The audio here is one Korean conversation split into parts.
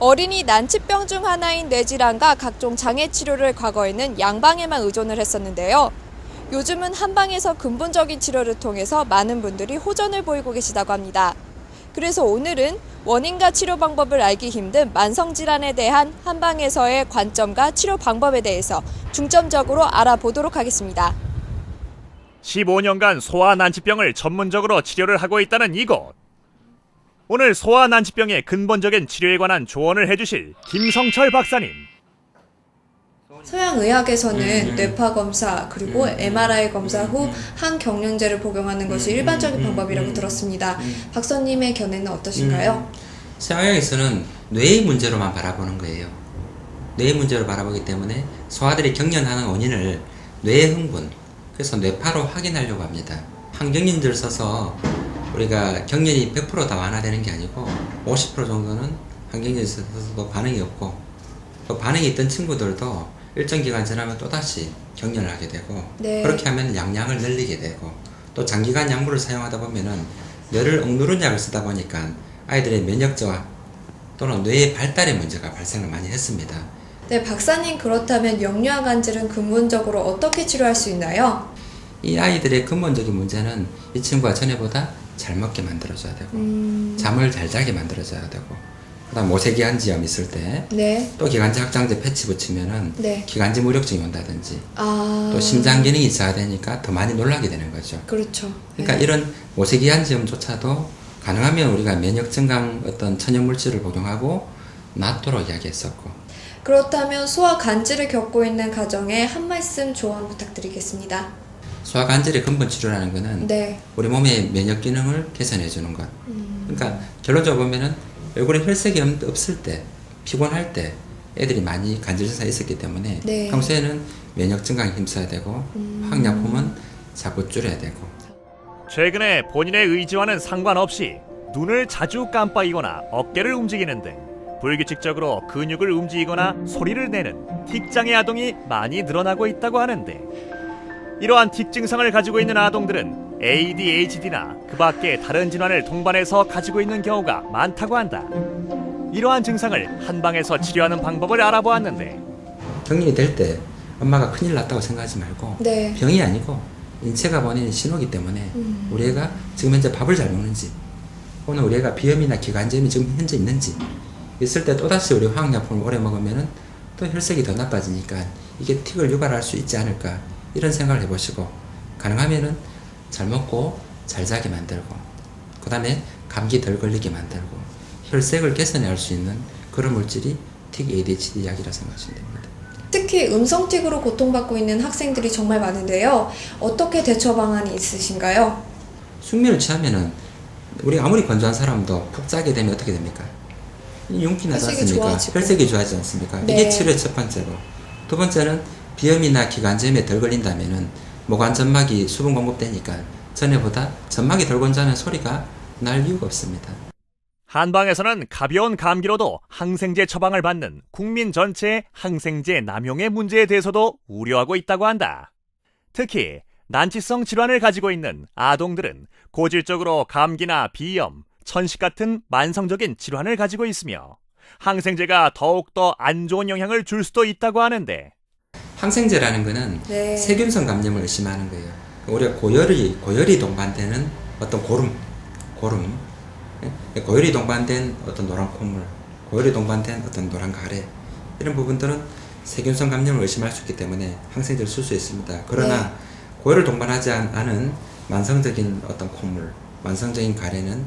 어린이 난치병 중 하나인 뇌질환과 각종 장애 치료를 과거에는 양방에만 의존을 했었는데요. 요즘은 한방에서 근본적인 치료를 통해서 많은 분들이 호전을 보이고 계시다고 합니다. 그래서 오늘은 원인과 치료 방법을 알기 힘든 만성질환에 대한 한방에서의 관점과 치료 방법에 대해서 중점적으로 알아보도록 하겠습니다. 15년간 소아난치병을 전문적으로 치료를 하고 있다는 이곳. 오늘 소아난치병의 근본적인 치료에 관한 조언을 해주실 김성철 박사님. 서양의학에서는 뇌파 검사 그리고 MRI 검사 후 항경련제를 복용하는 것이 일반적인 방법이라고 들었습니다. 박사님의 견해는 어떠신가요? 서양에서는 뇌의 문제로만 바라보는 거예요. 뇌의 문제로 바라보기 때문에 소아들이 경련하는 원인을 뇌의 흥분, 그래서 뇌파로 확인하려고 합니다. 항경련제를 써서 우리가 경련이 100% 다 완화되는 게 아니고 50% 정도는 항경련제를 써서도 반응이 없고, 또 반응이 있던 친구들도 일정 기간 지나면 또다시 경련을 하게 되고, 그렇게 하면 양량을 늘리게 되고, 또 장기간 약물을 사용하다 보면은 뇌를 억누른 약을 쓰다 보니까 아이들의 면역 저하 또는 뇌의 발달의 문제가 발생을 많이 했습니다. 네, 박사님, 그렇다면 명류암 간질은 근본적으로 어떻게 치료할 수 있나요? 이 아이들의 근본적인 문제는 이 친구가 전에보다 잘 먹게 만들어줘야 되고, 잠을 잘 자게 만들어줘야 되고, 그다음 모세기한지염 있을 때, 또 기관지 확장제 패치 붙이면은 기관지 무력증이 온다든지, 또 심장 기능이 저하되니까 더 많이 놀라게 되는 거죠. 그렇죠. 그러니까 이런 모세기한지염조차도 가능하면 우리가 면역 증강 어떤 천연 물질을 복용하고 낫도록 이야기했었고. 그렇다면 소아 간질을 겪고 있는 가정에 한 말씀 조언 부탁드리겠습니다. 소아 간질의 근본 치료라는 것은 우리 몸의 면역 기능을 개선해 주는 것. 그러니까 결론적으로 보면은 얼굴에 혈색이 없을 때, 피곤할 때 애들이 많이 간질 증상이 있었기 때문에 평소에는 면역 증강에 힘써야 되고, 항약품은 자꾸 줄여야 되고. 최근에 본인의 의지와는 상관없이 눈을 자주 깜빡이거나 어깨를 움직이는 등 불규칙적으로 근육을 움직이거나 소리를 내는 틱장애 아동이 많이 늘어나고 있다고 하는데, 이러한 틱 증상을 가지고 있는 아동들은 ADHD나 그 밖의 다른 질환을 동반해서 가지고 있는 경우가 많다고 한다. 이러한 증상을 한방에서 치료하는 방법을 알아보았는데, 경련이 될 때 엄마가 큰일 났다고 생각하지 말고 병이 아니고 인체가 보내는 신호기 때문에 우리 애가 지금 현재 밥을 잘 먹는지, 오늘 우리 애가 비염이나 기관지염이 지금 현재 있는지, 있을 때 또다시 우리 화학약품을 오래 먹으면은 또 혈색이 더 나빠지니까 이게 틱을 유발할 수 있지 않을까, 이런 생각을 해보시고, 가능하면은 잘 먹고 잘 자게 만들고, 그 다음에 감기 덜 걸리게 만들고, 혈색을 개선할 수 있는 그런 물질이 틱 ADHD 약이라 생각하시면 됩니다. 특히 음성틱으로 고통받고 있는 학생들이 정말 많은데요. 어떻게 대처 방안이 있으신가요? 숙면을 취하면은 우리 아무리 건조한 사람도 푹 자게 되면 어떻게 됩니까? 윤기 나지 않습니까? 혈색이 좋아지지 않습니까? 이게 치료의 첫 번째로. 두 번째는 비염이나 기관지염에 덜 걸린다면은 모관 점막이 수분 공급되니까 전에보다 점막이 덜 건조하면 소리가 날 이유가 없습니다. 한방에서는 가벼운 감기로도 항생제 처방을 받는 국민 전체의 항생제 남용의 문제에 대해서도 우려하고 있다고 한다. 특히 난치성 질환을 가지고 있는 아동들은 고질적으로 감기나 비염, 천식 같은 만성적인 질환을 가지고 있으며 항생제가 더욱더 안 좋은 영향을 줄 수도 있다고 하는데, 항생제라는 것은 세균성 감염을 의심하는 거예요. 우리가 고열이 동반되는 어떤 고열이 동반된 어떤 노란 콧물, 고열이 동반된 어떤 노란 가래, 이런 부분들은 세균성 감염을 의심할 수 있기 때문에 항생제를 쓸 수 있습니다. 그러나 고열을 동반하지 않은 만성적인 어떤 콧물, 만성적인 가래는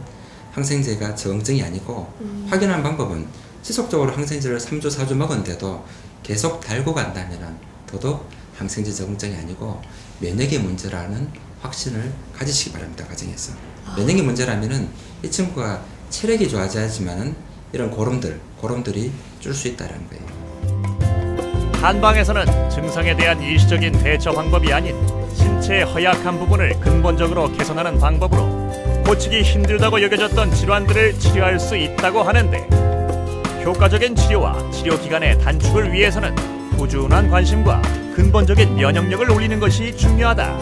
항생제가 적응증이 아니고, 확인하는 방법은 지속적으로 항생제를 3주, 4주 먹었는데도 계속 달고 간다면 더더욱 항생제 적응증이 아니고 면역의 문제라는 확신을 가지시기 바랍니다. 가정에서. 면역의 문제라면은 이 친구가 체력이 좋아져야지만은 이런 고름들이 줄 수 있다는 거예요. 한방에서는 증상에 대한 일시적인 대처 방법이 아닌 신체의 허약한 부분을 근본적으로 개선하는 방법으로 고치기 힘들다고 여겨졌던 질환들을 치료할 수 있다고 하는데, 효과적인 치료와 치료 기간의 단축을 위해서는 꾸준한 관심과 근본적인 면역력을 올리는 것이 중요하다.